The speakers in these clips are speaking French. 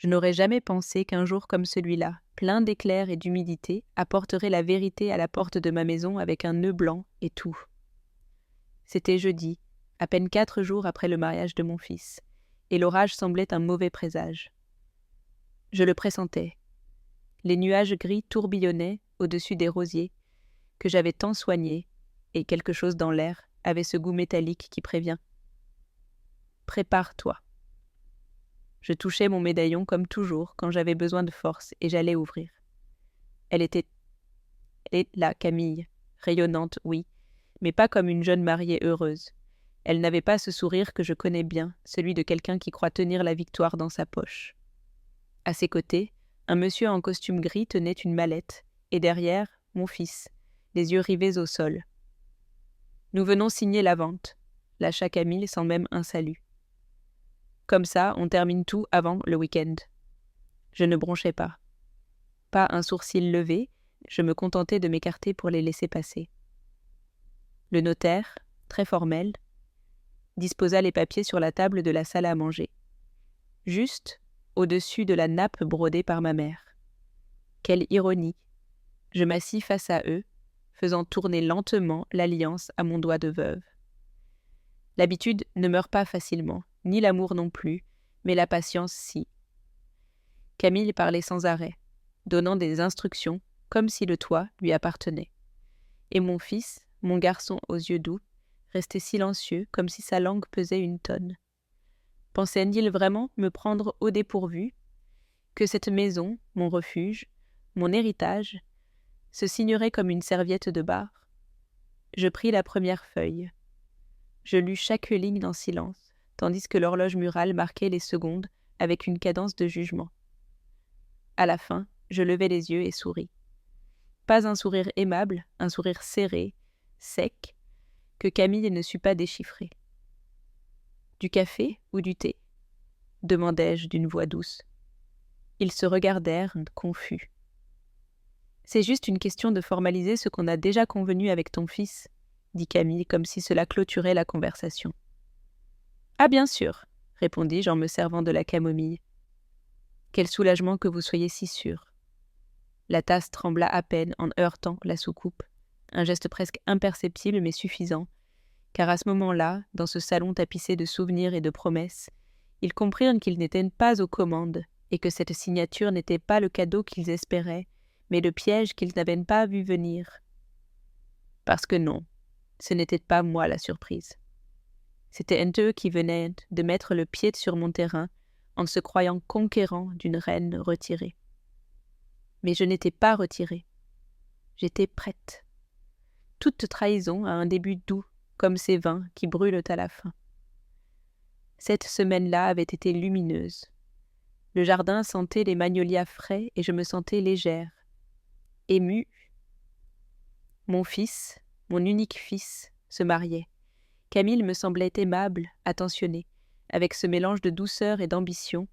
Je n'aurais jamais pensé qu'un jour comme celui-là, plein d'éclairs et d'humidité, apporterait la vérité à la porte de ma maison avec un nœud blanc et tout. C'était jeudi, à peine 4 jours après le mariage de mon fils, et l'orage semblait un mauvais présage. Je le pressentais. Les nuages gris tourbillonnaient au-dessus des rosiers, que j'avais tant soignés, et quelque chose dans l'air avait ce goût métallique qui prévient. Prépare-toi. Je touchais mon médaillon comme toujours quand j'avais besoin de force et j'allais ouvrir. Elle était là, Camille, rayonnante, oui, mais pas comme une jeune mariée heureuse. Elle n'avait pas ce sourire que je connais bien, celui de quelqu'un qui croit tenir la victoire dans sa poche. À ses côtés, un monsieur en costume gris tenait une mallette, et derrière, mon fils, les yeux rivés au sol. Nous venons signer la vente, lâcha Camille sans même un salut. Comme ça, on termine tout avant le week-end. Je ne bronchais pas. Pas un sourcil levé, je me contentais de m'écarter pour les laisser passer. Le notaire, très formel, disposa les papiers sur la table de la salle à manger. Juste au-dessus de la nappe brodée par ma mère. Quelle ironie! Je m'assis face à eux, faisant tourner lentement l'alliance à mon doigt de veuve. L'habitude ne meurt pas facilement, ni l'amour non plus, mais la patience si. Camille parlait sans arrêt, donnant des instructions, comme si le toit lui appartenait. Et mon fils, mon garçon aux yeux doux, restait silencieux, comme si sa langue pesait une tonne. Pensait-il vraiment me prendre au dépourvu, que cette maison, mon refuge, mon héritage, se signerait comme une serviette de bar? Je pris la première feuille. Je lus chaque ligne en silence, tandis que l'horloge murale marquait les secondes avec une cadence de jugement. À la fin, je levai les yeux et souris. Pas un sourire aimable, un sourire serré, sec, que Camille ne sut pas déchiffrer. « Du café ou du thé ?» demandai-je d'une voix douce. Ils se regardèrent, confus. « C'est juste une question de formaliser ce qu'on a déjà convenu avec ton fils, » dit Camille comme si cela clôturait la conversation. « Ah bien sûr, » répondis-je en me servant de la camomille. « Quel soulagement que vous soyez si sûr. » La tasse trembla à peine en heurtant la soucoupe, un geste presque imperceptible mais suffisant, car à ce moment-là, dans ce salon tapissé de souvenirs et de promesses, ils comprirent qu'ils n'étaient pas aux commandes et que cette signature n'était pas le cadeau qu'ils espéraient, mais le piège qu'ils n'avaient pas vu venir. Parce que non, ce n'était pas moi la surprise. C'était eux qui venaient de mettre le pied sur mon terrain en se croyant conquérant d'une reine retirée. Mais je n'étais pas retirée. J'étais prête. Toute trahison a un début doux, comme ces vins qui brûlent à la fin. Cette semaine-là avait été lumineuse. Le jardin sentait les magnolias frais et je me sentais légère, émue. Mon fils, mon unique fils, se mariait. Camille me semblait aimable, attentionnée, avec ce mélange de douceur et d'ambition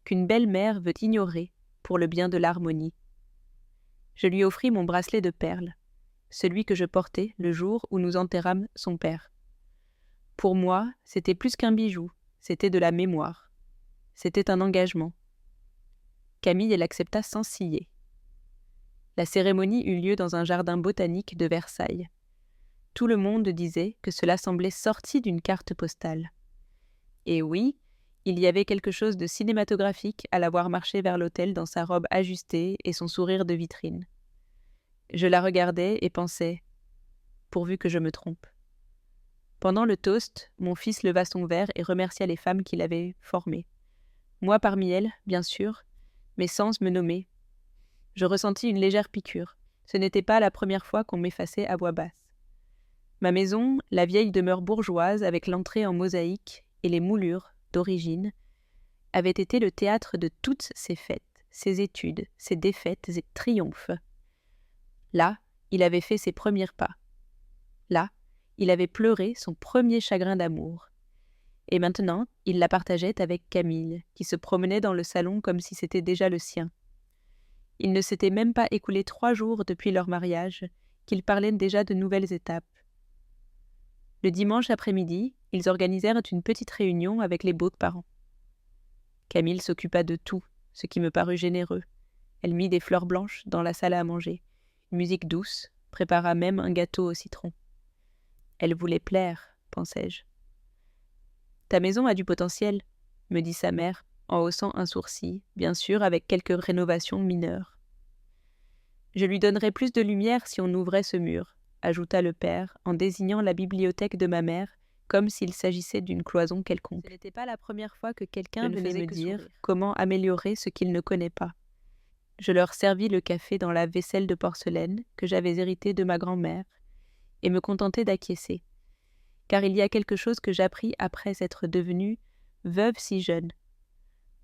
qu'une belle mère veut ignorer pour le bien de l'harmonie. Je lui offris mon bracelet de perles, celui que je portais le jour où nous enterrâmes son père. Pour moi, c'était plus qu'un bijou, c'était de la mémoire. C'était un engagement. Camille l'accepta sans ciller. La cérémonie eut lieu dans un jardin botanique de Versailles. Tout le monde disait que cela semblait sorti d'une carte postale. Et oui, il y avait quelque chose de cinématographique à la voir marcher vers l'autel dans sa robe ajustée et son sourire de vitrine. Je la regardais et pensais « pourvu que je me trompe ». Pendant le toast, mon fils leva son verre et remercia les femmes qui l'avaient formé. Moi parmi elles, bien sûr, mes sens me nommaient. Je ressentis une légère piqûre. Ce n'était pas la première fois qu'on m'effaçait à voix basse. Ma maison, la vieille demeure bourgeoise avec l'entrée en mosaïque et les moulures, d'origine, avait été le théâtre de toutes ces fêtes, ces études, ces défaites et triomphes. Là, il avait fait ses premiers pas. Là, il avait pleuré son premier chagrin d'amour. Et maintenant, il la partageait avec Camille, qui se promenait dans le salon comme si c'était déjà le sien. Il ne s'était même pas écoulé 3 jours depuis leur mariage, qu'ils parlaient déjà de nouvelles étapes. Le dimanche après-midi, ils organisèrent une petite réunion avec les beaux-parents. Camille s'occupa de tout, ce qui me parut généreux. Elle mit des fleurs blanches dans la salle à manger, une musique douce, prépara même un gâteau au citron. Elle voulait plaire, pensai-je. Ta maison a du potentiel, me dit sa mère, en haussant un sourcil, bien sûr avec quelques rénovations mineures. Je lui donnerais plus de lumière si on ouvrait ce mur, ajouta le père, en désignant la bibliothèque de ma mère, comme s'il s'agissait d'une cloison quelconque. Ce n'était pas la première fois que quelqu'un venait me dire comment améliorer ce qu'il ne connaît pas. Je leur servis le café dans la vaisselle de porcelaine que j'avais héritée de ma grand-mère, et me contentai d'acquiescer, car il y a quelque chose que j'appris après être devenue veuve si jeune.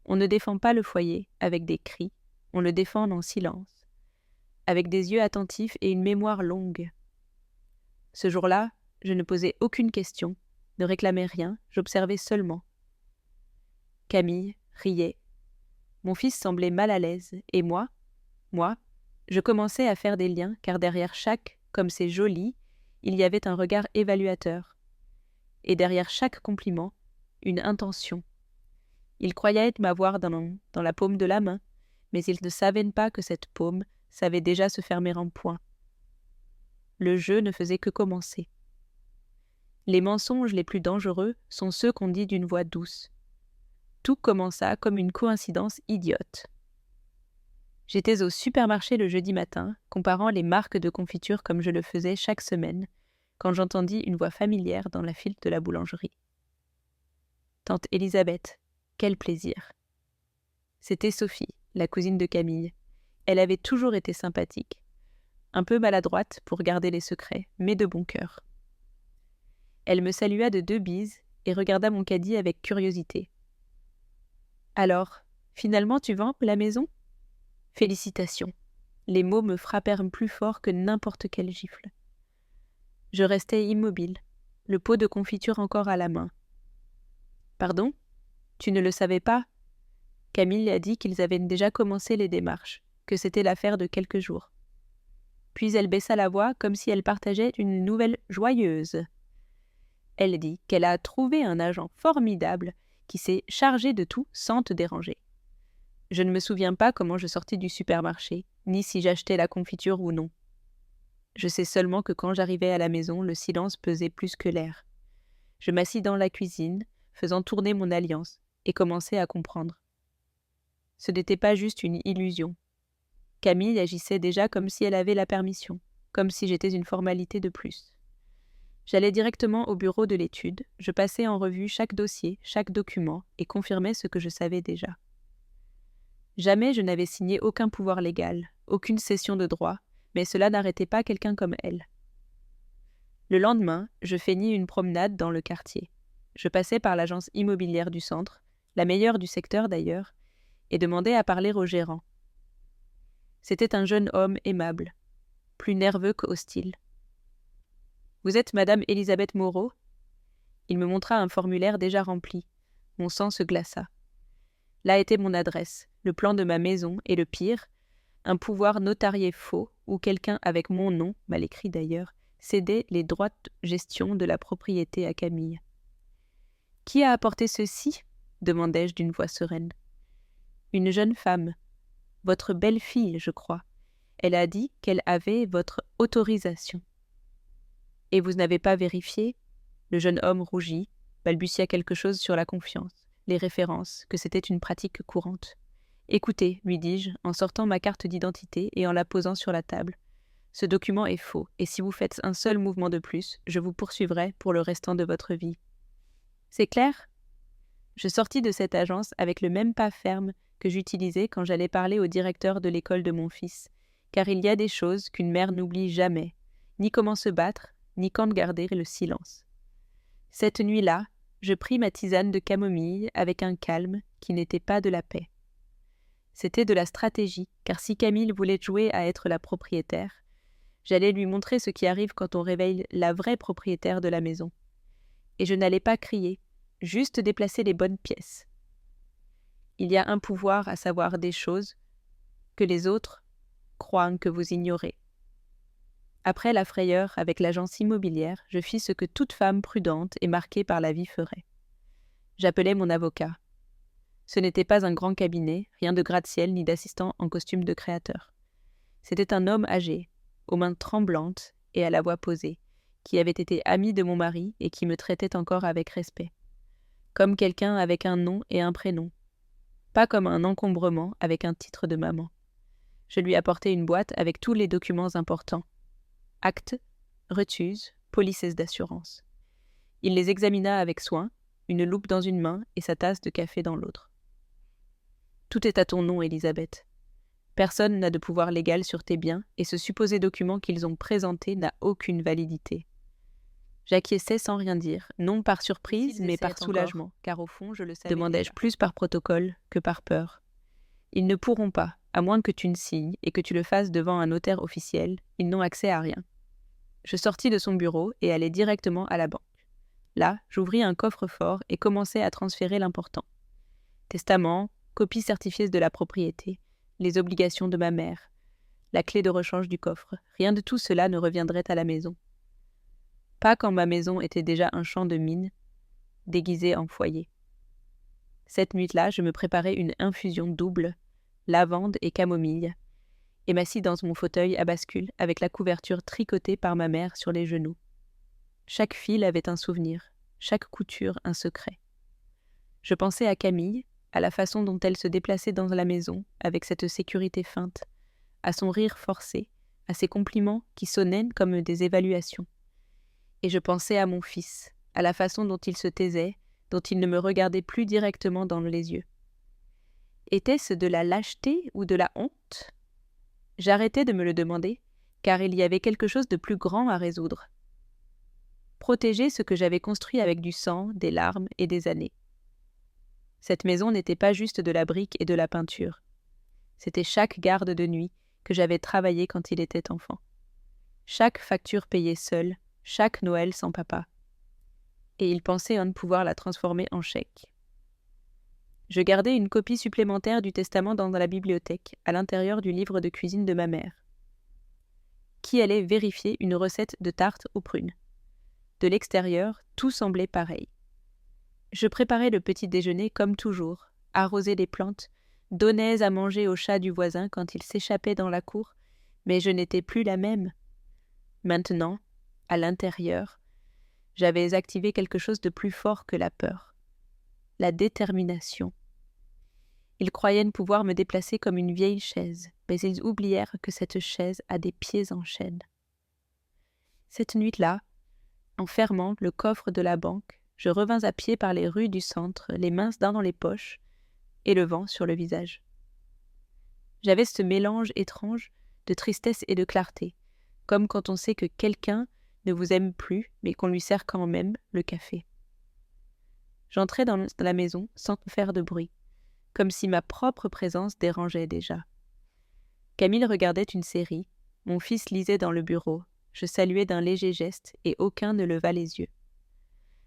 On ne défend pas le foyer avec des cris, on le défend en silence, avec des yeux attentifs et une mémoire longue. Ce jour-là, je ne posais aucune question, ne réclamais rien, j'observais seulement. Camille riait. Mon fils semblait mal à l'aise, et moi, je commençais à faire des liens, car derrière chaque « comme c'est joli », il y avait un regard évaluateur. Et derrière chaque compliment, une intention. Ils croyaient m'avoir dans la paume de la main, mais ils ne savaient pas que cette paume savait déjà se fermer en point. Le jeu ne faisait que commencer. Les mensonges les plus dangereux sont ceux qu'on dit d'une voix douce. Tout commença comme une coïncidence idiote. J'étais au supermarché le jeudi matin, comparant les marques de confiture comme je le faisais chaque semaine, quand j'entendis une voix familière dans la file de la boulangerie. Tante Élisabeth, quel plaisir! C'était Sophie, la cousine de Camille. Elle avait toujours été sympathique, un peu maladroite pour garder les secrets, mais de bon cœur. Elle me salua de 2 bises et regarda mon caddie avec curiosité. « Alors, finalement tu vends la maison ?» Félicitations. Les mots me frappèrent plus fort que n'importe quelle gifle. Je restai immobile, le pot de confiture encore à la main. « Pardon ? Tu ne le savais pas ?» Camille a dit qu'ils avaient déjà commencé les démarches, que c'était l'affaire de quelques jours. Puis elle baissa la voix comme si elle partageait une nouvelle joyeuse. Elle dit qu'elle a trouvé un agent formidable qui s'est chargé de tout sans te déranger. Je ne me souviens pas comment je sortis du supermarché, ni si j'achetais la confiture ou non. Je sais seulement que quand j'arrivai à la maison, le silence pesait plus que l'air. Je m'assis dans la cuisine, faisant tourner mon alliance, et commençai à comprendre. Ce n'était pas juste une illusion. Camille agissait déjà comme si elle avait la permission, comme si j'étais une formalité de plus. J'allais directement au bureau de l'étude, je passais en revue chaque dossier, chaque document, et confirmais ce que je savais déjà. Jamais je n'avais signé aucun pouvoir légal, aucune cession de droit, mais cela n'arrêtait pas quelqu'un comme elle. Le lendemain, je feignis une promenade dans le quartier. Je passais par l'agence immobilière du centre, la meilleure du secteur d'ailleurs, et demandai à parler au gérant. C'était un jeune homme aimable, plus nerveux qu'hostile. « Vous êtes Madame Élisabeth Moreau ?» Il me montra un formulaire déjà rempli. Mon sang se glaça. Là était mon adresse, le plan de ma maison et le pire, un pouvoir notarié faux où quelqu'un avec mon nom, mal écrit d'ailleurs, cédait les droits de gestion de la propriété à Camille. « Qui a apporté ceci ?» demandai-je d'une voix sereine. « Une jeune femme. Votre belle-fille, je crois. Elle a dit qu'elle avait votre autorisation. » « Et vous n'avez pas vérifié ?» Le jeune homme rougit, balbutia quelque chose sur la confiance, les références, que c'était une pratique courante. « Écoutez, lui dis-je, en sortant ma carte d'identité et en la posant sur la table. Ce document est faux, et si vous faites un seul mouvement de plus, je vous poursuivrai pour le restant de votre vie. C'est clair ?» Je sortis de cette agence avec le même pas ferme que j'utilisais quand j'allais parler au directeur de l'école de mon fils, car il y a des choses qu'une mère n'oublie jamais, ni comment se battre, ni quand garder le silence. Cette nuit-là, je pris ma tisane de camomille avec un calme qui n'était pas de la paix. C'était de la stratégie, car si Camille voulait jouer à être la propriétaire, j'allais lui montrer ce qui arrive quand on réveille la vraie propriétaire de la maison. Et je n'allais pas crier, juste déplacer les bonnes pièces. Il y a un pouvoir à savoir des choses que les autres croient que vous ignorez. Après la frayeur avec l'agence immobilière, je fis ce que toute femme prudente et marquée par la vie ferait. J'appelai mon avocat. Ce n'était pas un grand cabinet, rien de gratte-ciel ni d'assistant en costume de créateur. C'était un homme âgé, aux mains tremblantes et à la voix posée, qui avait été ami de mon mari et qui me traitait encore avec respect. Comme quelqu'un avec un nom et un prénom. Pas comme un encombrement avec un titre de maman. Je lui apportai une boîte avec tous les documents importants. Actes, retuses, polices d'assurance. Il les examina avec soin, une loupe dans une main et sa tasse de café dans l'autre. Tout est à ton nom, Elisabeth. Personne n'a de pouvoir légal sur tes biens et ce supposé document qu'ils ont présenté n'a aucune validité. J'acquiesçai sans rien dire, non par surprise, mais par soulagement, car au fond, je le savais. Demandai-je plus par protocole que par peur. Ils ne pourront pas, à moins que tu ne signes et que tu le fasses devant un notaire officiel, ils n'ont accès à rien. Je sortis de son bureau et allai directement à la banque. Là, j'ouvris un coffre-fort et commençai à transférer l'important. Testament, copie certifiée de la propriété, les obligations de ma mère, la clé de rechange du coffre, rien de tout cela ne reviendrait à la maison. Pas quand ma maison était déjà un champ de mine, déguisé en foyer. Cette nuit-là, je me préparai une infusion double, lavande et camomille, et m'assis dans mon fauteuil à bascule avec la couverture tricotée par ma mère sur les genoux. Chaque fil avait un souvenir, chaque couture un secret. Je pensais à Camille, à la façon dont elle se déplaçait dans la maison avec cette sécurité feinte, à son rire forcé, à ses compliments qui sonnaient comme des évaluations. Et je pensais à mon fils, à la façon dont il se taisait, dont il ne me regardait plus directement dans les yeux. Était-ce de la lâcheté ou de la honte ? J'arrêtai de me le demander, car il y avait quelque chose de plus grand à résoudre. Protéger ce que j'avais construit avec du sang, des larmes et des années. Cette maison n'était pas juste de la brique et de la peinture. C'était chaque garde de nuit que j'avais travaillé quand il était enfant. Chaque facture payée seule, chaque Noël sans papa. Et il pensait en pouvoir la transformer en chèque. Je gardai une copie supplémentaire du testament dans la bibliothèque, à l'intérieur du livre de cuisine de ma mère, qui allait vérifier une recette de tarte aux prunes. De l'extérieur, tout semblait pareil. Je préparais le petit déjeuner comme toujours, arrosais les plantes, donnais à manger au chat du voisin quand il s'échappait dans la cour, mais je n'étais plus la même. Maintenant, à l'intérieur, j'avais activé quelque chose de plus fort que la peur. La détermination. Ils croyaient pouvoir me déplacer comme une vieille chaise, mais ils oublièrent que cette chaise a des pieds en chaîne. Cette nuit-là, en fermant le coffre de la banque, je revins à pied par les rues du centre, les mains dans les poches et le vent sur le visage. J'avais ce mélange étrange de tristesse et de clarté, comme quand on sait que quelqu'un ne vous aime plus, mais qu'on lui sert quand même le café. J'entrai dans la maison sans faire de bruit, comme si ma propre présence dérangeait déjà. Camille regardait une série, mon fils lisait dans le bureau, je saluais d'un léger geste et aucun ne leva les yeux.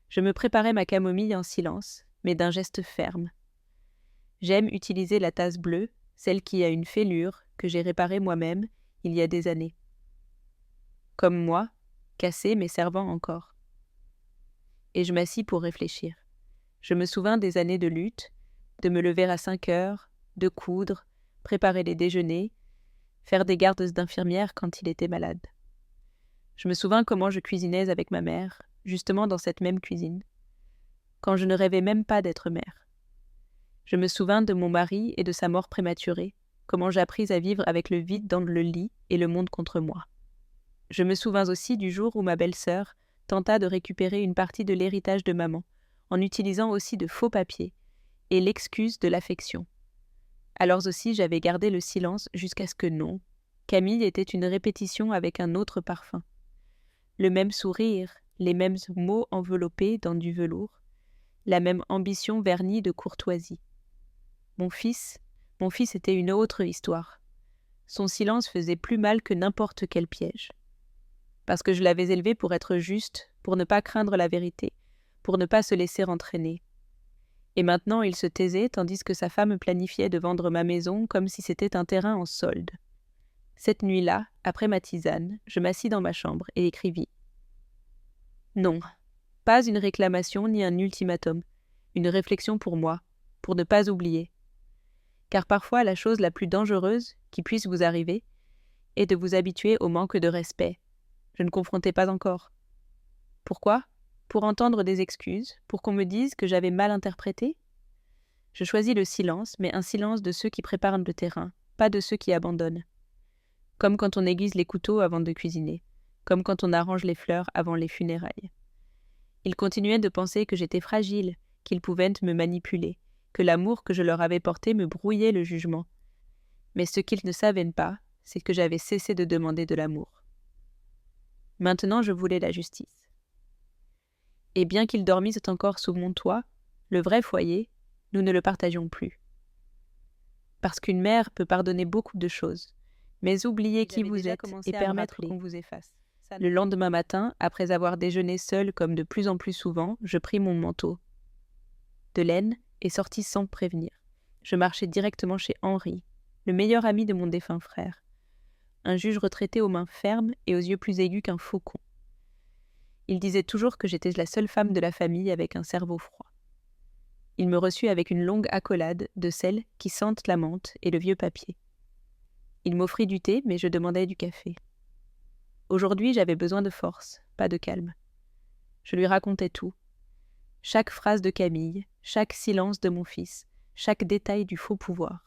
Je me préparais ma camomille en silence, mais d'un geste ferme. J'aime utiliser la tasse bleue, celle qui a une fêlure, que j'ai réparée moi-même il y a des années. Comme moi, cassée mais servant encore. Et je m'assis pour réfléchir. Je me souvins des années de lutte, de me lever à 5 heures, de coudre, préparer les déjeuners, faire des gardes d'infirmière quand il était malade. Je me souvins comment je cuisinais avec ma mère, justement dans cette même cuisine, quand je ne rêvais même pas d'être mère. Je me souvins de mon mari et de sa mort prématurée, comment j'appris à vivre avec le vide dans le lit et le monde contre moi. Je me souvins aussi du jour où ma belle-sœur tenta de récupérer une partie de l'héritage de maman, en utilisant aussi de faux papiers, et l'excuse de l'affection. Alors aussi j'avais gardé le silence jusqu'à ce que non, Camille était une répétition avec un autre parfum. Le même sourire, les mêmes mots enveloppés dans du velours, la même ambition vernie de courtoisie. Mon fils était une autre histoire. Son silence faisait plus mal que n'importe quel piège. Parce que je l'avais élevé pour être juste, pour ne pas craindre la vérité, pour ne pas se laisser entraîner. Et maintenant il se taisait tandis que sa femme planifiait de vendre ma maison comme si c'était un terrain en solde. Cette nuit-là, après ma tisane, je m'assis dans ma chambre et écrivis. Non, pas une réclamation ni un ultimatum, une réflexion pour moi, pour ne pas oublier. Car parfois la chose la plus dangereuse qui puisse vous arriver est de vous habituer au manque de respect. Je ne confrontais pas encore. Pourquoi ? Pour entendre des excuses, pour qu'on me dise que j'avais mal interprété ? Je choisis le silence, mais un silence de ceux qui préparent le terrain, pas de ceux qui abandonnent. Comme quand on aiguise les couteaux avant de cuisiner, comme quand on arrange les fleurs avant les funérailles. Ils continuaient de penser que j'étais fragile, qu'ils pouvaient me manipuler, que l'amour que je leur avais porté me brouillait le jugement. Mais ce qu'ils ne savaient pas, c'est que j'avais cessé de demander de l'amour. Maintenant je voulais la justice. Et bien qu'ils dormissent encore sous mon toit, le vrai foyer, nous ne le partagions plus. Parce qu'une mère peut pardonner beaucoup de choses, mais oublier qui vous êtes et permettre qu'on vous efface. Le lendemain matin, après avoir déjeuné seul comme de plus en plus souvent, je pris mon manteau de laine et sortis sans prévenir. Je marchai directement chez Henri, le meilleur ami de mon défunt frère. Un juge retraité aux mains fermes et aux yeux plus aigus qu'un faucon. Il disait toujours que j'étais la seule femme de la famille avec un cerveau froid. Il me reçut avec une longue accolade de celles qui sentent la menthe et le vieux papier. Il m'offrit du thé, mais je demandais du café. Aujourd'hui, j'avais besoin de force, pas de calme. Je lui racontais tout. Chaque phrase de Camille, chaque silence de mon fils, chaque détail du faux pouvoir.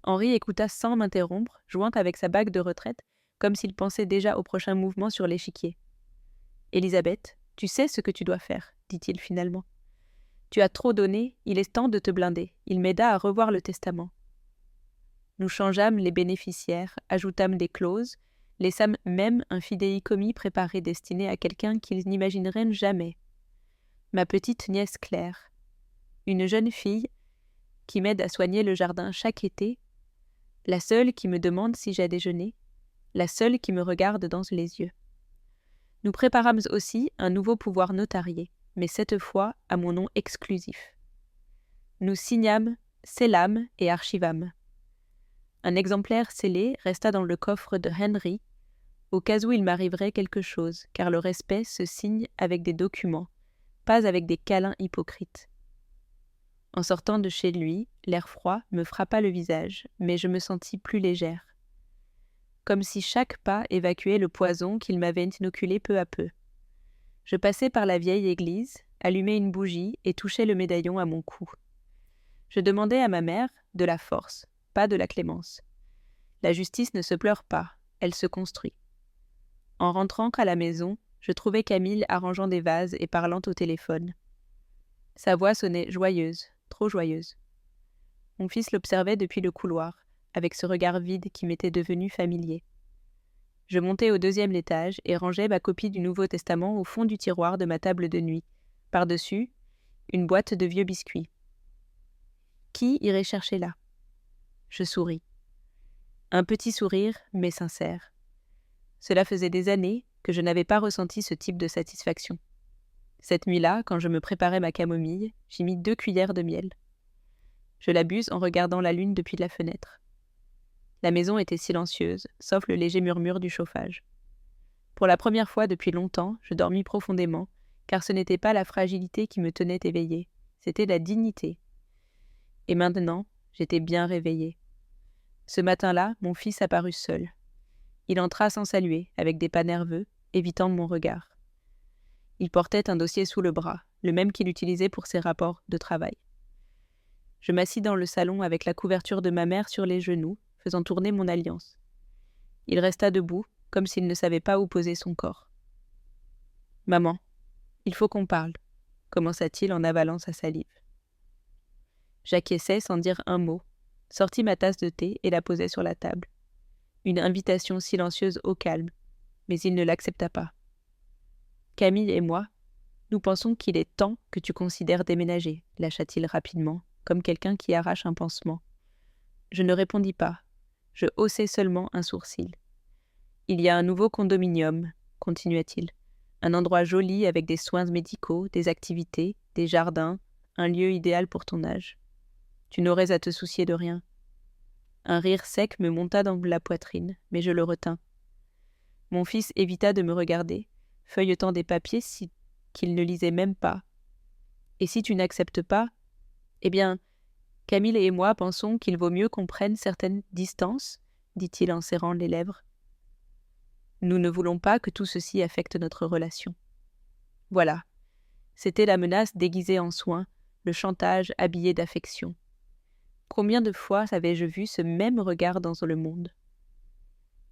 Henri écouta sans m'interrompre, jouant avec sa bague de retraite, comme s'il pensait déjà au prochain mouvement sur l'échiquier. « Élisabeth, tu sais ce que tu dois faire, dit-il finalement. Tu as trop donné, il est temps de te blinder. » Il m'aida à revoir le testament. Nous changeâmes les bénéficiaires, ajoutâmes des clauses, laissâmes même un fidéicommis préparé destiné à quelqu'un qu'ils n'imagineraient jamais. Ma petite nièce Claire, une jeune fille qui m'aide à soigner le jardin chaque été, la seule qui me demande si j'ai déjeuné, la seule qui me regarde dans les yeux. Nous préparâmes aussi un nouveau pouvoir notarié, mais cette fois à mon nom exclusif. Nous signâmes, scellâmes et archivâmes. Un exemplaire scellé resta dans le coffre de Henry, au cas où il m'arriverait quelque chose, car le respect se signe avec des documents, pas avec des câlins hypocrites. En sortant de chez lui, l'air froid me frappa le visage, mais je me sentis plus légère. Comme si chaque pas évacuait le poison qu'il m'avait inoculé peu à peu. Je passai par la vieille église, allumai une bougie et touchai le médaillon à mon cou. Je demandai à ma mère de la force, pas de la clémence. La justice ne se pleure pas, elle se construit. En rentrant à la maison, je trouvai Camille arrangeant des vases et parlant au téléphone. Sa voix sonnait joyeuse, trop joyeuse. Mon fils l'observait depuis le couloir, avec ce regard vide qui m'était devenu familier. Je montai au 2e étage et rangeai ma copie du Nouveau Testament au fond du tiroir de ma table de nuit. Par-dessus, une boîte de vieux biscuits. Qui irait chercher là ? Je souris. Un petit sourire, mais sincère. Cela faisait des années que je n'avais pas ressenti ce type de satisfaction. Cette nuit-là, quand je me préparais ma camomille, j'y mis 2 cuillères de miel. Je l'abuse en regardant la lune depuis la fenêtre. La maison était silencieuse, sauf le léger murmure du chauffage. Pour la première fois depuis longtemps, je dormis profondément, car ce n'était pas la fragilité qui me tenait éveillée, c'était la dignité. Et maintenant, j'étais bien réveillée. Ce matin-là, mon fils apparut seul. Il entra sans saluer, avec des pas nerveux, évitant mon regard. Il portait un dossier sous le bras, le même qu'il utilisait pour ses rapports de travail. Je m'assis dans le salon avec la couverture de ma mère sur les genoux, faisant tourner mon alliance. Il resta debout, comme s'il ne savait pas où poser son corps. « Maman, il faut qu'on parle », commença-t-il en avalant sa salive. J'acquiesçai sans dire un mot, sortis ma tasse de thé et la posai sur la table. Une invitation silencieuse au calme, mais il ne l'accepta pas. « Camille et moi, nous pensons qu'il est temps que tu considères déménager, lâcha-t-il rapidement, comme quelqu'un qui arrache un pansement. Je ne répondis pas. Je haussai seulement un sourcil. « Il y a un nouveau condominium, continua-t-il. Un endroit joli avec des soins médicaux, des activités, des jardins, un lieu idéal pour ton âge. Tu n'aurais à te soucier de rien. » Un rire sec me monta dans la poitrine, mais je le retins. Mon fils évita de me regarder, feuilletant des papiers qu'il ne lisait même pas. « Et si tu n'acceptes pas ? Eh bien, Camille et moi pensons qu'il vaut mieux qu'on prenne certaines distances, dit-il en serrant les lèvres. Nous ne voulons pas que tout ceci affecte notre relation. Voilà. C'était la menace déguisée en soin, le chantage habillé d'affection. Combien de fois avais-je vu ce même regard dans le monde?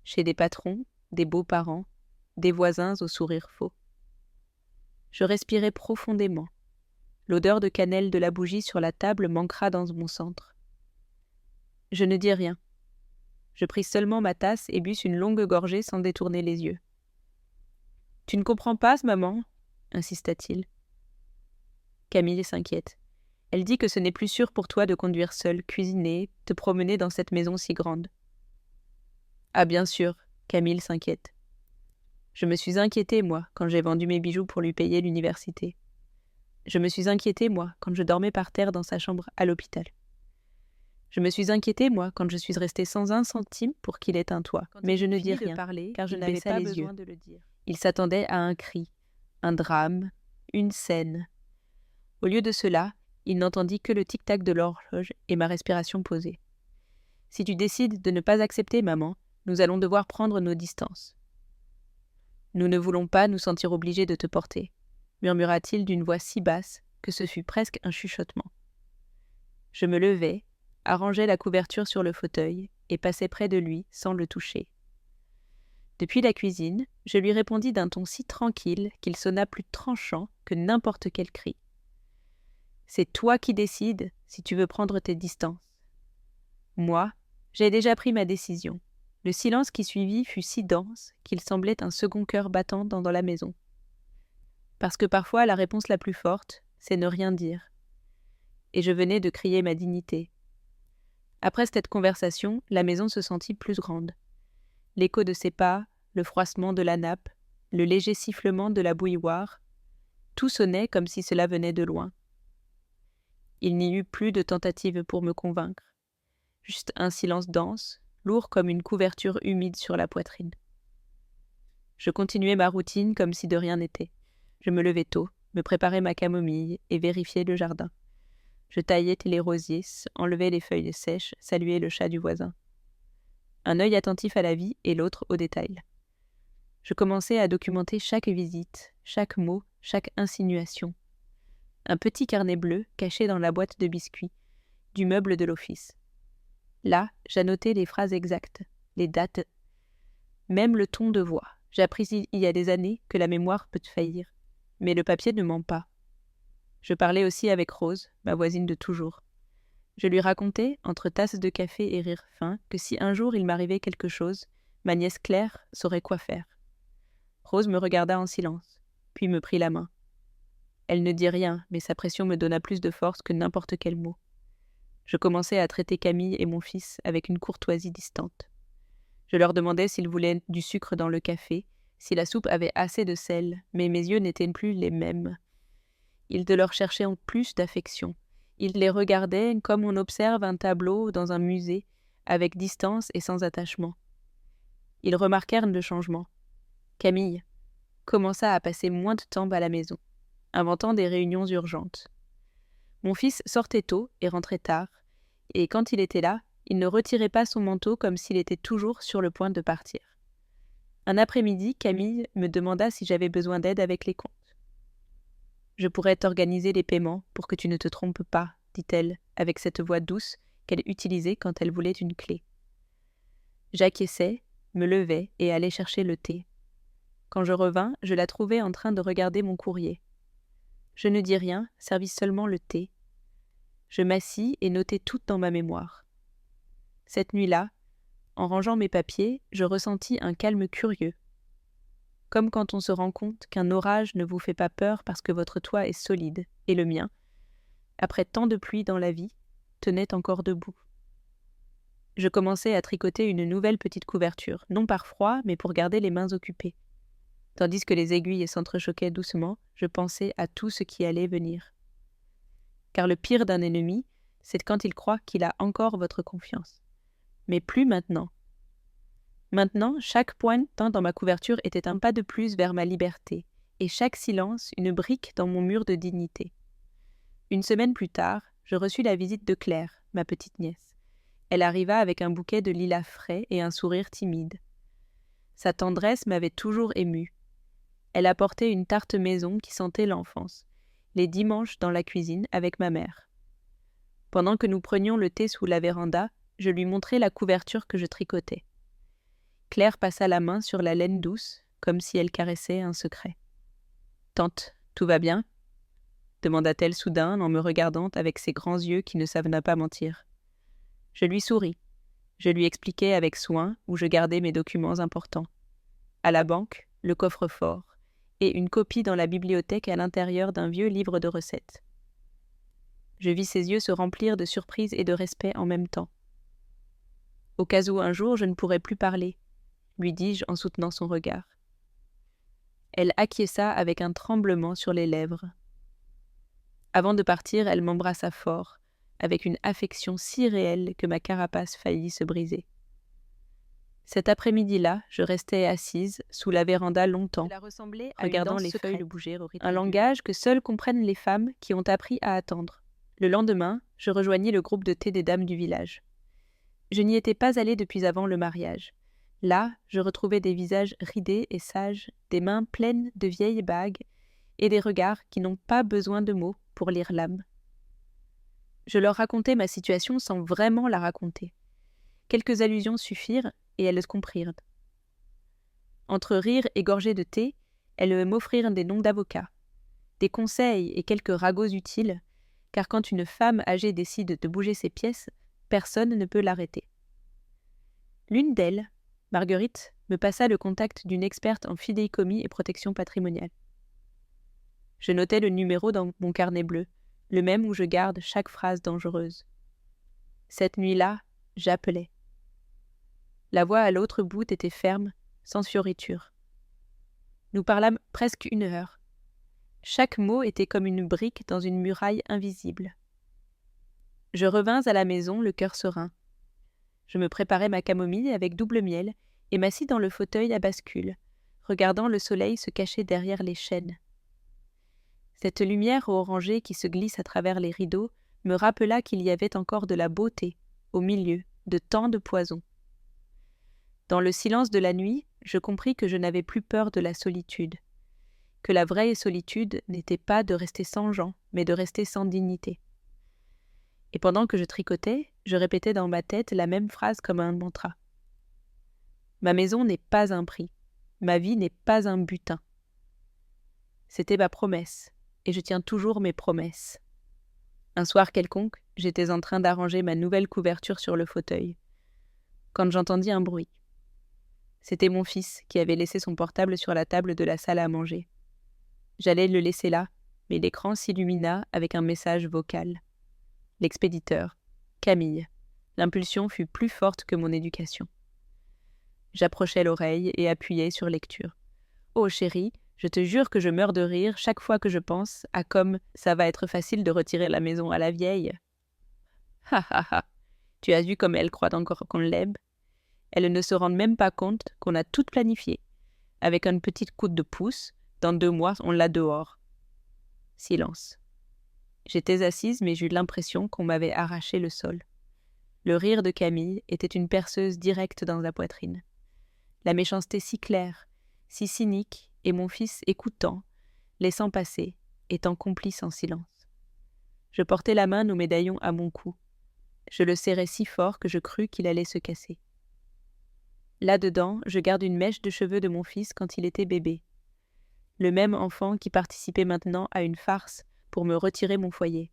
Chez des patrons, des beaux-parents, des voisins au sourire faux. Je respirai profondément. L'odeur de cannelle de la bougie sur la table m'ancra dans mon centre. Je ne dis rien. Je pris seulement ma tasse et bus une longue gorgée sans détourner les yeux. « Tu ne comprends pas, maman ?» insista-t-il. Camille s'inquiète. Elle dit que ce n'est plus sûr pour toi de conduire seule, cuisiner, te promener dans cette maison si grande. Ah bien sûr, Camille s'inquiète. Je me suis inquiétée, moi, quand j'ai vendu mes bijoux pour lui payer l'université. Je me suis inquiétée, moi, quand je dormais par terre dans sa chambre à l'hôpital. Je me suis inquiétée, moi, quand je suis restée sans un centime pour qu'il ait un toit. Mais je ne dis rien, car je n'avais pas besoin de le dire. Il s'attendait à un cri, un drame, une scène. Au lieu de cela, il n'entendit que le tic-tac de l'horloge et ma respiration posée. « Si tu décides de ne pas accepter, maman, nous allons devoir prendre nos distances. »« Nous ne voulons pas nous sentir obligés de te porter, » murmura-t-il d'une voix si basse que ce fut presque un chuchotement. Je me levai, arrangeai la couverture sur le fauteuil et passai près de lui sans le toucher. Depuis la cuisine, je lui répondis d'un ton si tranquille qu'il sonna plus tranchant que n'importe quel cri. « C'est toi qui décides si tu veux prendre tes distances. » Moi, j'ai déjà pris ma décision. Le silence qui suivit fut si dense qu'il semblait un second cœur battant dans la maison. Parce que parfois la réponse la plus forte, c'est ne rien dire. Et je venais de crier ma dignité. Après cette conversation, la maison se sentit plus grande. L'écho de ses pas, le froissement de la nappe, le léger sifflement de la bouilloire, tout sonnait comme si cela venait de loin. Il n'y eut plus de tentative pour me convaincre. Juste un silence dense, lourd comme une couverture humide sur la poitrine. Je continuais ma routine comme si de rien n'était. Je me levais tôt, me préparais ma camomille et vérifiais le jardin. Je taillais les rosiers, enlevais les feuilles sèches, saluais le chat du voisin. Un œil attentif à la vie et l'autre aux détails. Je commençais à documenter chaque visite, chaque mot, chaque insinuation. Un petit carnet bleu caché dans la boîte de biscuits, du meuble de l'office. Là, j'annotais les phrases exactes, les dates, même le ton de voix. J'ai appris il y a des années que la mémoire peut faillir. Mais le papier ne ment pas. Je parlais aussi avec Rose, ma voisine de toujours. Je lui racontais, entre tasses de café et rires fins, que si un jour il m'arrivait quelque chose, ma nièce Claire saurait quoi faire. Rose me regarda en silence, puis me prit la main. Elle ne dit rien, mais sa pression me donna plus de force que n'importe quel mot. Je commençai à traiter Camille et mon fils avec une courtoisie distante. Je leur demandais s'ils voulaient du sucre dans le café, si la soupe avait assez de sel, mais mes yeux n'étaient plus les mêmes. Ils de leur cherchaient en plus d'affection. Ils les regardaient comme on observe un tableau dans un musée, avec distance et sans attachement. Ils remarquèrent le changement. Camille commença à passer moins de temps à la maison, inventant des réunions urgentes. Mon fils sortait tôt et rentrait tard, et quand il était là, il ne retirait pas son manteau comme s'il était toujours sur le point de partir. Un après-midi, Camille me demanda si j'avais besoin d'aide avec les comptes. « Je pourrais t'organiser les paiements pour que tu ne te trompes pas, » dit-elle, avec cette voix douce qu'elle utilisait quand elle voulait une clé. J'acquiesçai, me levai et allai chercher le thé. Quand je revins, je la trouvai en train de regarder mon courrier. Je ne dis rien, servis seulement le thé. Je m'assis et notai tout dans ma mémoire. Cette nuit-là, en rangeant mes papiers, je ressentis un calme curieux. Comme quand on se rend compte qu'un orage ne vous fait pas peur parce que votre toit est solide, et le mien, après tant de pluie dans la vie, tenait encore debout. Je commençai à tricoter une nouvelle petite couverture, non par froid, mais pour garder les mains occupées. Tandis que les aiguilles s'entrechoquaient doucement, je pensais à tout ce qui allait venir. Car le pire d'un ennemi, c'est quand il croit qu'il a encore votre confiance. Mais plus maintenant. Maintenant, chaque pointant dans ma couverture était un pas de plus vers ma liberté, et chaque silence une brique dans mon mur de dignité. Une semaine plus tard, je reçus la visite de Claire, ma petite nièce. Elle arriva avec un bouquet de lilas frais et un sourire timide. Sa tendresse m'avait toujours émue. Elle apportait une tarte maison qui sentait l'enfance, les dimanches dans la cuisine avec ma mère. Pendant que nous prenions le thé sous la véranda, je lui montrai la couverture que je tricotais. Claire passa la main sur la laine douce, comme si elle caressait un secret. « Tante, tout va bien ?» demanda-t-elle soudain en me regardant avec ses grands yeux qui ne savent pas mentir. Je lui souris. Je lui expliquai avec soin où je gardais mes documents importants. À la banque, le coffre-fort, et une copie dans la bibliothèque à l'intérieur d'un vieux livre de recettes. Je vis ses yeux se remplir de surprise et de respect en même temps. « Au cas où un jour je ne pourrais plus parler, » lui dis-je en soutenant son regard. Elle acquiesça avec un tremblement sur les lèvres. Avant de partir, elle m'embrassa fort, avec une affection si réelle que ma carapace faillit se briser. Cet après-midi-là, je restais assise sous la véranda longtemps, regardant les feuilles bouger au rythme un langage que seules comprennent les femmes qui ont appris à attendre. Le lendemain, je rejoignis le groupe de thé des dames du village. Je n'y étais pas allée depuis avant le mariage. Là, je retrouvais des visages ridés et sages, des mains pleines de vieilles bagues et des regards qui n'ont pas besoin de mots pour lire l'âme. Je leur racontais ma situation sans vraiment la raconter. Quelques allusions suffirent et elles comprirent. Entre rires et gorgées de thé, elles m'offrirent des noms d'avocats, des conseils et quelques ragots utiles, car quand une femme âgée décide de bouger ses pièces, personne ne peut l'arrêter. L'une d'elles, Marguerite, me passa le contact d'une experte en fidéicommis et protection patrimoniale. Je notais le numéro dans mon carnet bleu, le même où je garde chaque phrase dangereuse. Cette nuit-là, j'appelais. La voix à l'autre bout était ferme, sans fioriture. Nous parlâmes presque 1 heure. Chaque mot était comme une brique dans une muraille invisible. Je revins à la maison, le cœur serein. Je me préparai ma camomille avec double miel et m'assis dans le fauteuil à bascule, regardant le soleil se cacher derrière les chênes. Cette lumière orangée qui se glisse à travers les rideaux me rappela qu'il y avait encore de la beauté au milieu de tant de poison. Dans le silence de la nuit, je compris que je n'avais plus peur de la solitude, que la vraie solitude n'était pas de rester sans gens, mais de rester sans dignité. Et pendant que je tricotais, je répétais dans ma tête la même phrase comme un mantra. Ma maison n'est pas un prix, ma vie n'est pas un butin. C'était ma promesse, et je tiens toujours mes promesses. Un soir quelconque, j'étais en train d'arranger ma nouvelle couverture sur le fauteuil, quand j'entendis un bruit. C'était mon fils qui avait laissé son portable sur la table de la salle à manger. J'allais le laisser là, mais l'écran s'illumina avec un message vocal. L'expéditeur, Camille. L'impulsion fut plus forte que mon éducation. J'approchai l'oreille et appuyai sur lecture. « Oh chérie, je te jure que je meurs de rire chaque fois que je pense à comme ça va être facile de retirer la maison à la vieille. » Ha ha ha, tu as vu comme elle croit encore qu'on l'aime. Elles ne se rendent même pas compte qu'on a tout planifié. Avec une petite coup de pouce, dans 2 mois, on l'a dehors. Silence. J'étais assise, mais j'eus l'impression qu'on m'avait arraché le sol. Le rire de Camille était une perceuse directe dans la poitrine. La méchanceté si claire, si cynique, et mon fils écoutant, laissant passer, étant complice en silence. Je portais la main au médaillon à mon cou. Je le serrais si fort que je crus qu'il allait se casser. Là-dedans, je garde une mèche de cheveux de mon fils quand il était bébé. Le même enfant qui participait maintenant à une farce pour me retirer mon foyer.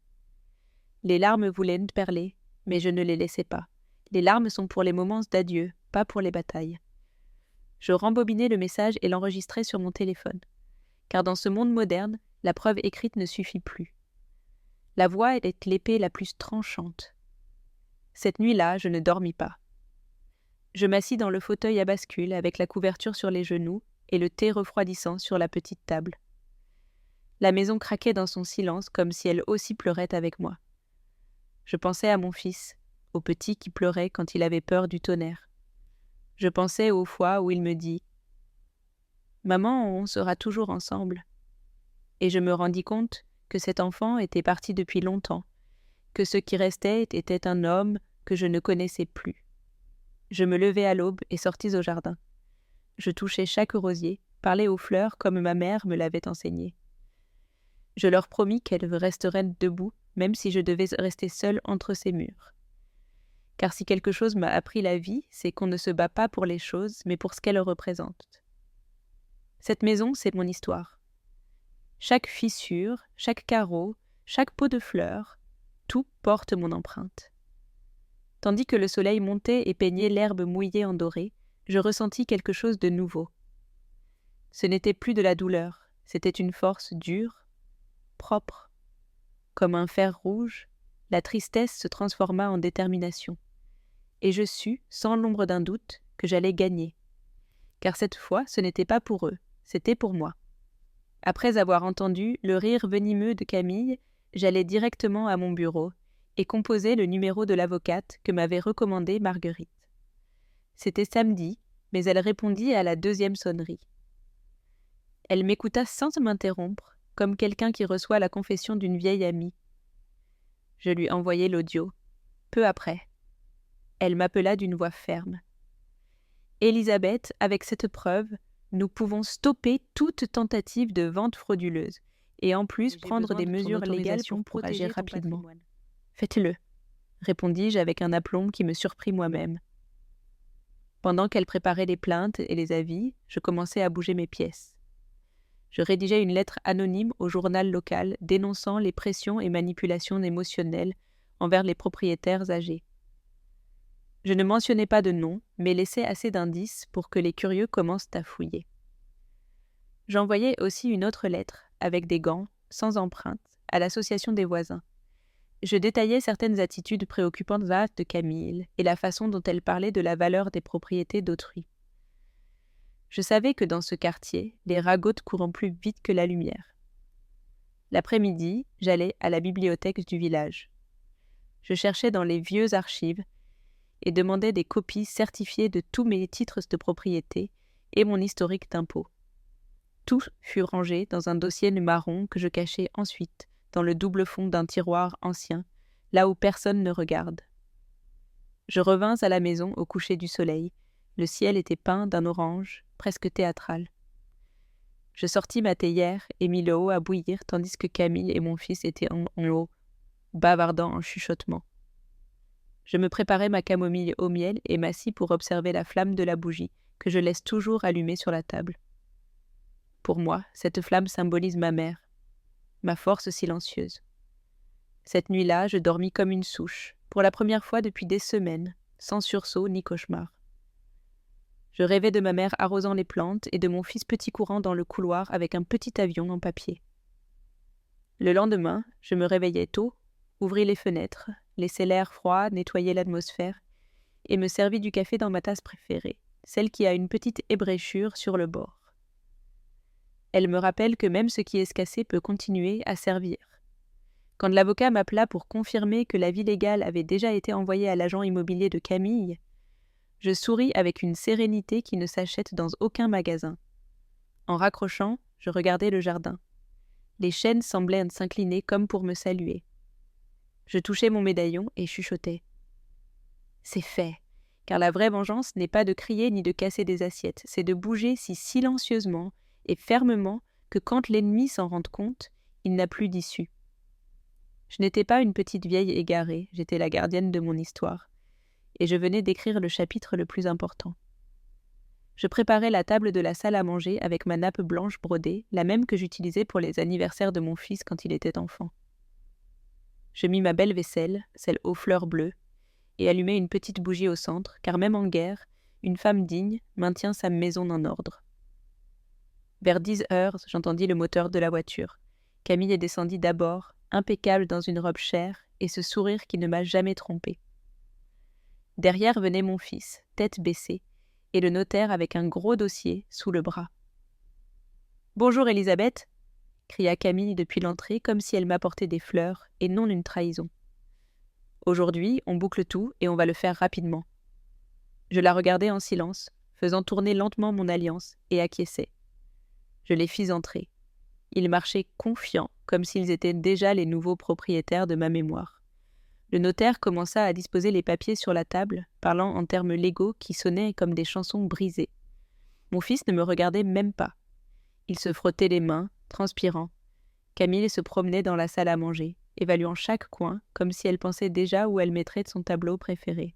Les larmes voulaient perler, mais je ne les laissais pas. Les larmes sont pour les moments d'adieu, pas pour les batailles. Je rembobinai le message et l'enregistrai sur mon téléphone. Car dans ce monde moderne, la preuve écrite ne suffit plus. La voix est l'épée la plus tranchante. Cette nuit-là, je ne dormis pas. Je m'assis dans le fauteuil à bascule avec la couverture sur les genoux et le thé refroidissant sur la petite table. La maison craquait dans son silence comme si elle aussi pleurait avec moi. Je pensais à mon fils, au petit qui pleurait quand il avait peur du tonnerre. Je pensais aux fois où il me dit « Maman, on sera toujours ensemble ». Et je me rendis compte que cet enfant était parti depuis longtemps, que ce qui restait était un homme que je ne connaissais plus. Je me levai à l'aube et sortis au jardin. Je touchai chaque rosier, parlais aux fleurs comme ma mère me l'avait enseigné. Je leur promis qu'elles resteraient debout, même si je devais rester seule entre ces murs. Car si quelque chose m'a appris la vie, c'est qu'on ne se bat pas pour les choses, mais pour ce qu'elles représentent. Cette maison, c'est mon histoire. Chaque fissure, chaque carreau, chaque pot de fleurs, tout porte mon empreinte. Tandis que le soleil montait et peignait l'herbe mouillée en doré, je ressentis quelque chose de nouveau. Ce n'était plus de la douleur, c'était une force dure, propre. Comme un fer rouge, la tristesse se transforma en détermination. Et je sus, sans l'ombre d'un doute, que j'allais gagner. Car cette fois, ce n'était pas pour eux, c'était pour moi. Après avoir entendu le rire venimeux de Camille, j'allai directement à mon bureau et composai le numéro de l'avocate que m'avait recommandé Marguerite. C'était samedi, mais elle répondit à la 2e sonnerie. Elle m'écouta sans m'interrompre, comme quelqu'un qui reçoit la confession d'une vieille amie. Je lui envoyai l'audio. Peu après, elle m'appela d'une voix ferme. « Elisabeth, avec cette preuve, nous pouvons stopper toute tentative de vente frauduleuse et en plus prendre des mesures légales pour agir rapidement. » « Faites-le, » répondis-je avec un aplomb qui me surprit moi-même. Pendant qu'elle préparait les plaintes et les avis, je commençai à bouger mes pièces. Je rédigeai une lettre anonyme au journal local dénonçant les pressions et manipulations émotionnelles envers les propriétaires âgés. Je ne mentionnais pas de nom, mais laissais assez d'indices pour que les curieux commencent à fouiller. J'envoyai aussi une autre lettre, avec des gants, sans empreinte, à l'association des voisins. Je détaillais certaines attitudes préoccupantes de Camille et la façon dont elle parlait de la valeur des propriétés d'autrui. Je savais que dans ce quartier, les ragots courent plus vite que la lumière. L'après-midi, j'allais à la bibliothèque du village. Je cherchais dans les vieux archives et demandais des copies certifiées de tous mes titres de propriété et mon historique d'impôt. Tout fut rangé dans un dossier marron que je cachai ensuite dans le double fond d'un tiroir ancien, là où personne ne regarde. Je revins à la maison au coucher du soleil. Le ciel était peint d'un orange, presque théâtral. Je sortis ma théière et mis le haut à bouillir tandis que Camille et mon fils étaient en haut, bavardant en chuchotement. Je me préparai ma camomille au miel et m'assis pour observer la flamme de la bougie que je laisse toujours allumée sur la table. Pour moi, cette flamme symbolise ma mère, ma force silencieuse. Cette nuit-là, je dormis comme une souche, pour la première fois depuis des semaines, sans sursaut ni cauchemar. Je rêvais de ma mère arrosant les plantes et de mon fils petit courant dans le couloir avec un petit avion en papier. Le lendemain, je me réveillai tôt, ouvris les fenêtres, laissai l'air froid nettoyer l'atmosphère et me servis du café dans ma tasse préférée, celle qui a une petite ébréchure sur le bord. Elle me rappelle que même ce qui est cassé peut continuer à servir. Quand l'avocat m'appela pour confirmer que l'avis légal avait déjà été envoyé à l'agent immobilier de Camille, je souris avec une sérénité qui ne s'achète dans aucun magasin. En raccrochant, je regardais le jardin. Les chênes semblaient s'incliner comme pour me saluer. Je touchais mon médaillon et chuchotais. C'est fait, car la vraie vengeance n'est pas de crier ni de casser des assiettes, c'est de bouger si silencieusement et fermement que quand l'ennemi s'en rend compte, il n'a plus d'issue. Je n'étais pas une petite vieille égarée, j'étais la gardienne de mon histoire, et je venais d'écrire le chapitre le plus important. Je préparais la table de la salle à manger avec ma nappe blanche brodée, la même que j'utilisais pour les anniversaires de mon fils quand il était enfant. Je mis ma belle vaisselle, celle aux fleurs bleues, et allumai une petite bougie au centre, car même en guerre, une femme digne maintient sa maison en ordre. Vers 10 heures, j'entendis le moteur de la voiture. Camille descendit d'abord, impeccable dans une robe chère, et ce sourire qui ne m'a jamais trompée. Derrière venait mon fils, tête baissée, et le notaire avec un gros dossier sous le bras. « Bonjour Elisabeth !» cria Camille depuis l'entrée comme si elle m'apportait des fleurs et non une trahison. « Aujourd'hui, on boucle tout et on va le faire rapidement. » Je la regardais en silence, faisant tourner lentement mon alliance, et acquiesçais. Je les fis entrer. Ils marchaient confiants, comme s'ils étaient déjà les nouveaux propriétaires de ma mémoire. Le notaire commença à disposer les papiers sur la table, parlant en termes légaux qui sonnaient comme des chansons brisées. Mon fils ne me regardait même pas. Il se frottait les mains, transpirant. Camille se promenait dans la salle à manger, évaluant chaque coin, comme si elle pensait déjà où elle mettrait son tableau préféré.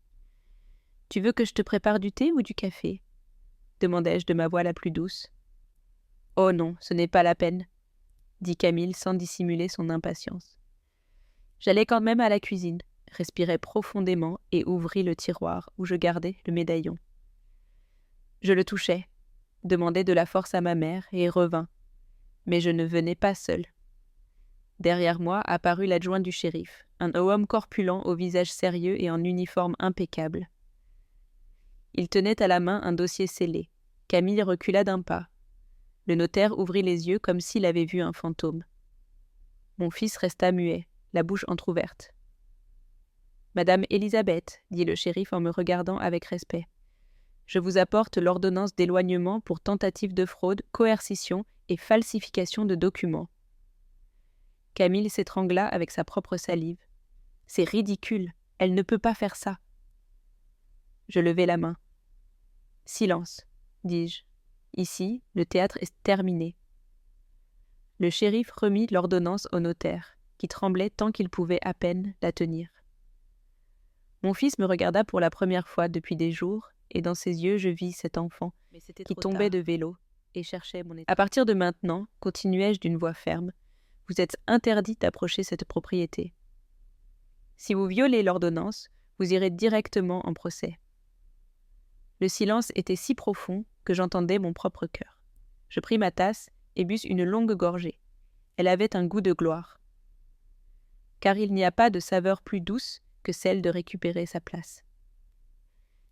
« Tu veux que je te prépare du thé ou du café ?» demandai-je de ma voix la plus douce. « Oh non, ce n'est pas la peine, » dit Camille sans dissimuler son impatience. J'allai quand même à la cuisine, respirai profondément et ouvris le tiroir où je gardais le médaillon. Je le touchai, demandai de la force à ma mère et revins. Mais je ne venais pas seul. Derrière moi apparut l'adjoint du shérif, un homme corpulent au visage sérieux et en uniforme impeccable. Il tenait à la main un dossier scellé. Camille recula d'un pas. Le notaire ouvrit les yeux comme s'il avait vu un fantôme. Mon fils resta muet, la bouche entr'ouverte. « Madame Élisabeth, dit le shérif en me regardant avec respect, je vous apporte l'ordonnance d'éloignement pour tentative de fraude, coercition et falsification de documents. » Camille s'étrangla avec sa propre salive. « C'est ridicule, elle ne peut pas faire ça. » Je levai la main. « Silence, dis-je. Ici, le théâtre est terminé. » Le shérif remit l'ordonnance au notaire, qui tremblait tant qu'il pouvait à peine la tenir. Mon fils me regarda pour la première fois depuis des jours, et dans ses yeux je vis cet enfant qui tombait de vélo et cherchait mon état. « À partir de maintenant, continuai-je d'une voix ferme, vous êtes interdit d'approcher cette propriété. Si vous violez l'ordonnance, vous irez directement en procès. » Le silence était si profond que j'entendais mon propre cœur. Je pris ma tasse et bus une longue gorgée. Elle avait un goût de gloire. Car il n'y a pas de saveur plus douce que celle de récupérer sa place.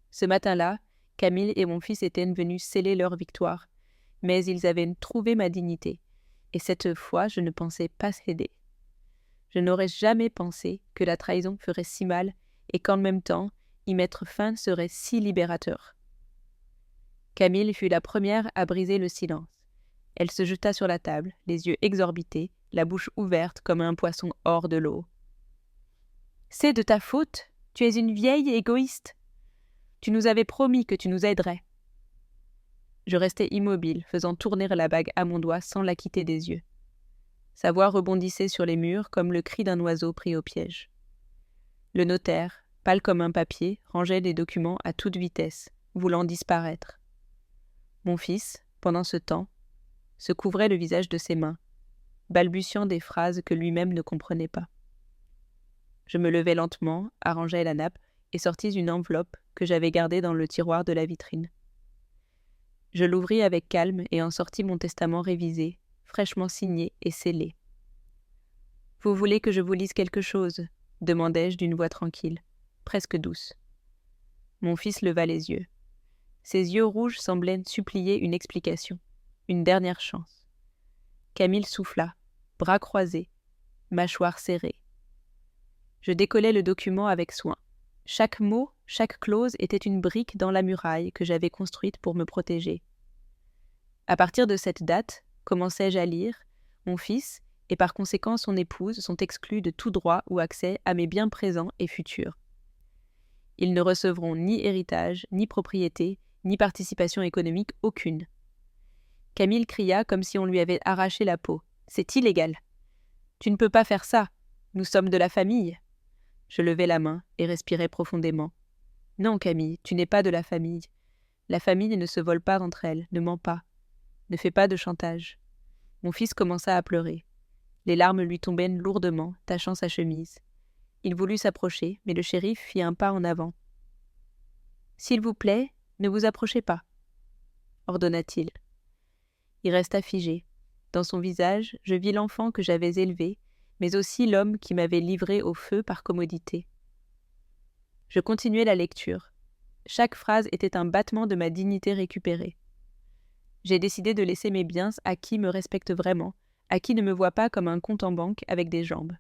Ce matin-là, Camille et mon fils étaient venus sceller leur victoire, mais ils avaient trouvé ma dignité, et cette fois je ne pensais pas céder. Je n'aurais jamais pensé que la trahison ferait si mal, et qu'en même temps, y mettre fin serait si libérateur. Camille fut la première à briser le silence. Elle se jeta sur la table, les yeux exorbités, la bouche ouverte comme un poisson hors de l'eau. « C'est de ta faute, tu es une vieille égoïste. Tu nous avais promis que tu nous aiderais. » Je restai immobile, faisant tourner la bague à mon doigt sans la quitter des yeux. Sa voix rebondissait sur les murs comme le cri d'un oiseau pris au piège. Le notaire, pâle comme un papier, rangeait les documents à toute vitesse, voulant disparaître. Mon fils, pendant ce temps, se couvrait le visage de ses mains, balbutiant des phrases que lui-même ne comprenait pas. Je me levai lentement, arrangeai la nappe et sortis une enveloppe que j'avais gardée dans le tiroir de la vitrine. Je l'ouvris avec calme et en sortis mon testament révisé, fraîchement signé et scellé. « Vous voulez que je vous lise quelque chose ?» demandai-je d'une voix tranquille, presque douce. Mon fils leva les yeux. Ses yeux rouges semblaient supplier une explication, une dernière chance. Camille souffla, bras croisés, mâchoire serrée. Je décollai le document avec soin. Chaque mot, chaque clause était une brique dans la muraille que j'avais construite pour me protéger. À partir de cette date, commençai-je à lire, mon fils, et par conséquent son épouse, sont exclus de tout droit ou accès à mes biens présents et futurs. Ils ne recevront ni héritage, ni propriété, ni participation économique aucune. Camille cria comme si on lui avait arraché la peau. « C'est illégal. Tu ne peux pas faire ça. Nous sommes de la famille. » Je levai la main et respirai profondément. « Non, Camille, tu n'es pas de la famille. La famille ne se vole pas entre elles, ne ment pas. Ne fais pas de chantage. » Mon fils commença à pleurer. Les larmes lui tombaient lourdement, tachant sa chemise. Il voulut s'approcher, mais le shérif fit un pas en avant. « S'il vous plaît, ne vous approchez pas, » ordonna-t-il. Il resta figé. Dans son visage, je vis l'enfant que j'avais élevé, mais aussi l'homme qui m'avait livré au feu par commodité. Je continuai la lecture. Chaque phrase était un battement de ma dignité récupérée. J'ai décidé de laisser mes biens à qui me respecte vraiment, à qui ne me voit pas comme un compte en banque avec des jambes.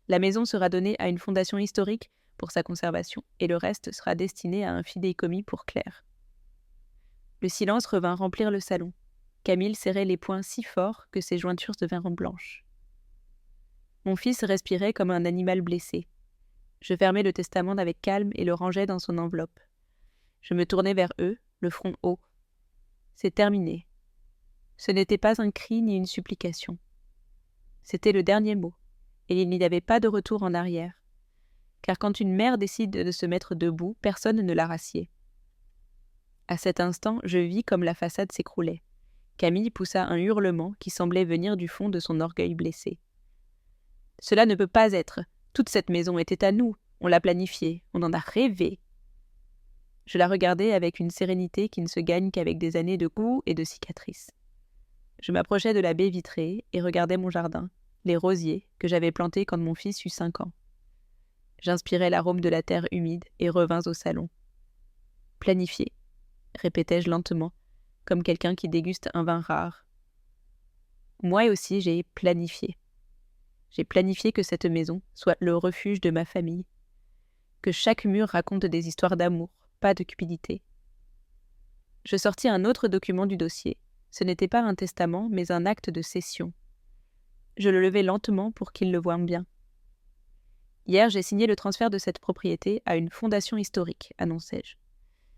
La maison sera donnée à une fondation historique pour sa conservation, et le reste sera destiné à un fidéicommis pour Claire. Le silence revint remplir le salon. Camille serrait les poings si fort que ses jointures devinrent blanches. Mon fils respirait comme un animal blessé. Je fermai le testament avec calme et le rangeai dans son enveloppe. Je me tournai vers eux, le front haut. C'est terminé. Ce n'était pas un cri ni une supplication. C'était le dernier mot, et il n'y avait pas de retour en arrière. Car quand une mère décide de se mettre debout, personne ne la rassied. À cet instant, je vis comme la façade s'écroulait. Camille poussa un hurlement qui semblait venir du fond de son orgueil blessé. « Cela ne peut pas être. Toute cette maison était à nous. On l'a planifiée. On en a rêvé. » Je la regardais avec une sérénité qui ne se gagne qu'avec des années de coups et de cicatrices. Je m'approchais de la baie vitrée et regardais mon jardin, les rosiers que j'avais plantés quand mon fils eut 5 ans. J'inspirais l'arôme de la terre humide et revins au salon. « Planifié », répétai-je lentement, comme quelqu'un qui déguste un vin rare. Moi aussi, j'ai planifié. J'ai planifié que cette maison soit le refuge de ma famille, que chaque mur raconte des histoires d'amour, pas de cupidité. Je sortis un autre document du dossier. Ce n'était pas un testament, mais un acte de cession. Je le levai lentement pour qu'il le voie bien. « Hier, j'ai signé le transfert de cette propriété à une fondation historique, annonçai-je.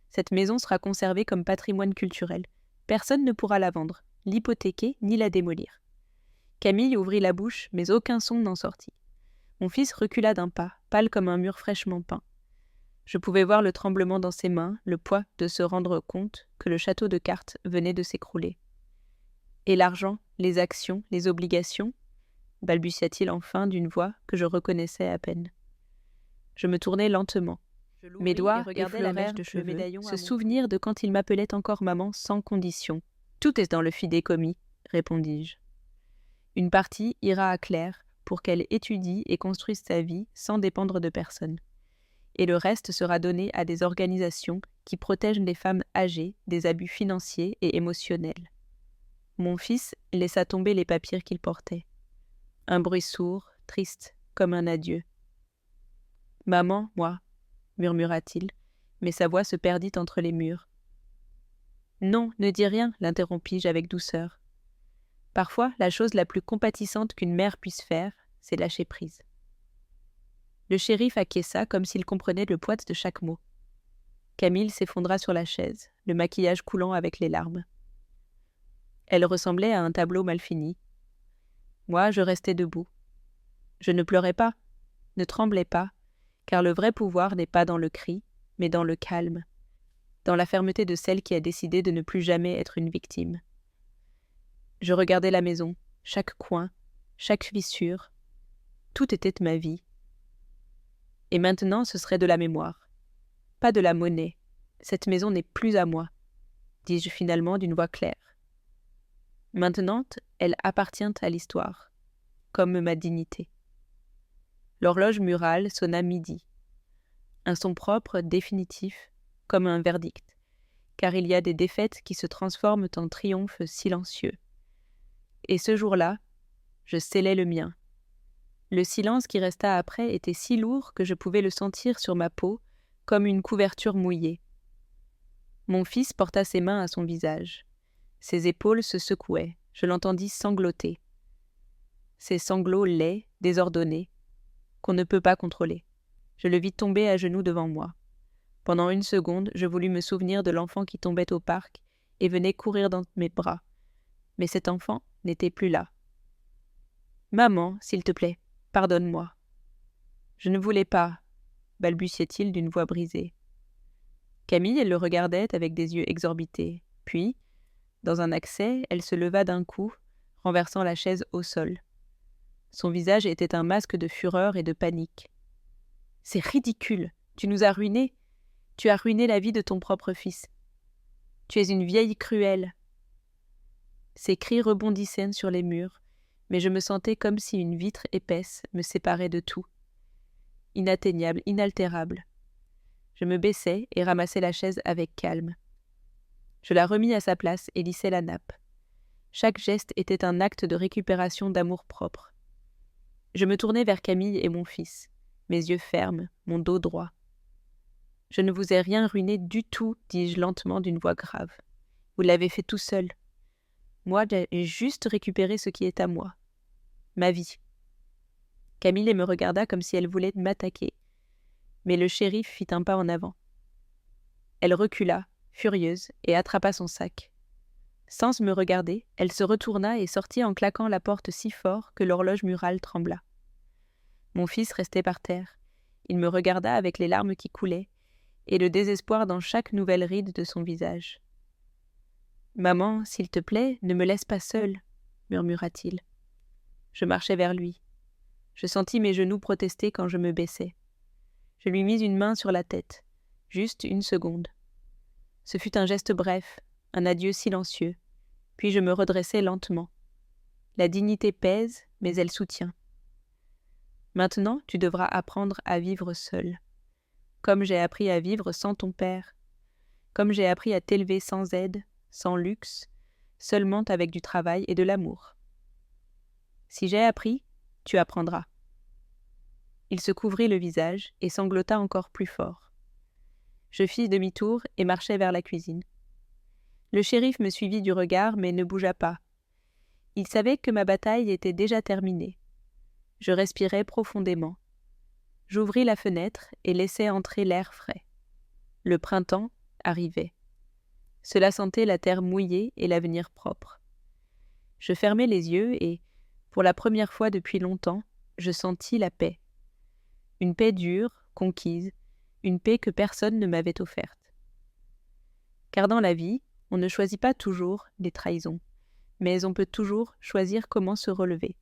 Cette maison sera conservée comme patrimoine culturel. Personne ne pourra la vendre, l'hypothéquer ni la démolir. » Camille ouvrit la bouche, mais aucun son n'en sortit. Mon fils recula d'un pas, pâle comme un mur fraîchement peint. Je pouvais voir le tremblement dans ses mains, le poids de se rendre compte que le château de cartes venait de s'écrouler. « Et l'argent, les actions, les obligations ?» balbutia-t-il enfin d'une voix que je reconnaissais à peine. Je me tournai lentement. Mes doigts effleurèrent de cheveux, ce souvenir de quand il m'appelait encore maman sans condition. « Tout est dans le fidécommis, » répondis-je. Une partie ira à Claire pour qu'elle étudie et construise sa vie sans dépendre de personne. Et le reste sera donné à des organisations qui protègent les femmes âgées des abus financiers et émotionnels. Mon fils laissa tomber les papiers qu'il portait. Un bruit sourd, triste, comme un adieu. « Maman, moi » murmura-t-il, mais sa voix se perdit entre les murs. « Non, ne dis rien, l'interrompis-je avec douceur. Parfois, la chose la plus compatissante qu'une mère puisse faire, c'est lâcher prise. » Le shérif acquiesça comme s'il comprenait le poids de chaque mot. Camille s'effondra sur la chaise, le maquillage coulant avec les larmes. Elle ressemblait à un tableau mal fini. Moi, je restais debout. Je ne pleurais pas, ne tremblais pas, car le vrai pouvoir n'est pas dans le cri, mais dans le calme, dans la fermeté de celle qui a décidé de ne plus jamais être une victime. Je regardais la maison, chaque coin, chaque fissure. Tout était ma vie. Et maintenant, ce serait de la mémoire. Pas de la monnaie. Cette maison n'est plus à moi, dis-je finalement d'une voix claire. Maintenant, elle appartient à l'histoire, comme ma dignité. L'horloge murale sonna midi. Un son propre, définitif, comme un verdict, car il y a des défaites qui se transforment en triomphes silencieux. Et ce jour-là, je scellai le mien. Le silence qui resta après était si lourd que je pouvais le sentir sur ma peau comme une couverture mouillée. Mon fils porta ses mains à son visage. Ses épaules se secouaient, je l'entendis sangloter. Ces sanglots laids, désordonnés, qu'on ne peut pas contrôler. Je le vis tomber à genoux devant moi. Pendant une seconde, je voulus me souvenir de l'enfant qui tombait au parc et venait courir dans mes bras. Mais cet enfant n'était plus là. « Maman, s'il te plaît, pardonne-moi. » « Je ne voulais pas, » balbutiait-il d'une voix brisée. Camille, elle le regardait avec des yeux exorbités. Puis, dans un accès, elle se leva d'un coup, renversant la chaise au sol. Son visage était un masque de fureur et de panique. « C'est ridicule, tu nous as ruinés. Tu as ruiné la vie de ton propre fils. Tu es une vieille cruelle. » Ses cris rebondissaient sur les murs, mais je me sentais comme si une vitre épaisse me séparait de tout. Inatteignable, inaltérable. Je me baissai et ramassai la chaise avec calme. Je la remis à sa place et lissai la nappe. Chaque geste était un acte de récupération d'amour-propre. Je me tournai vers Camille et mon fils, mes yeux fermes, mon dos droit. « Je ne vous ai rien ruiné du tout, dis-je lentement d'une voix grave. Vous l'avez fait tout seul. Moi, j'ai juste récupéré ce qui est à moi. Ma vie. » Camille me regarda comme si elle voulait m'attaquer, mais le shérif fit un pas en avant. Elle recula, furieuse, et attrapa son sac. Sans me regarder, elle se retourna et sortit en claquant la porte si fort que l'horloge murale trembla. Mon fils restait par terre. Il me regarda avec les larmes qui coulaient, et le désespoir dans chaque nouvelle ride de son visage. « Maman, s'il te plaît, ne me laisse pas seule, » murmura-t-il. Je marchai vers lui. Je sentis mes genoux protester quand je me baissai. Je lui mis une main sur la tête, juste une seconde. Ce fut un geste bref, un adieu silencieux, puis je me redressai lentement. La dignité pèse, mais elle soutient. Maintenant, tu devras apprendre à vivre seul. Comme j'ai appris à vivre sans ton père. Comme j'ai appris à t'élever sans aide, sans luxe, seulement avec du travail et de l'amour. Si j'ai appris, tu apprendras. Il se couvrit le visage et sanglota encore plus fort. Je fis demi-tour et marchai vers la cuisine. Le shérif me suivit du regard mais ne bougea pas. Il savait que ma bataille était déjà terminée. Je respirai profondément. J'ouvris la fenêtre et laissai entrer l'air frais. Le printemps arrivait. Cela sentait la terre mouillée et l'avenir propre. Je fermai les yeux et, pour la première fois depuis longtemps, je sentis la paix. Une paix dure, conquise, une paix que personne ne m'avait offerte. Car dans la vie, on ne choisit pas toujours les trahisons, mais on peut toujours choisir comment se relever.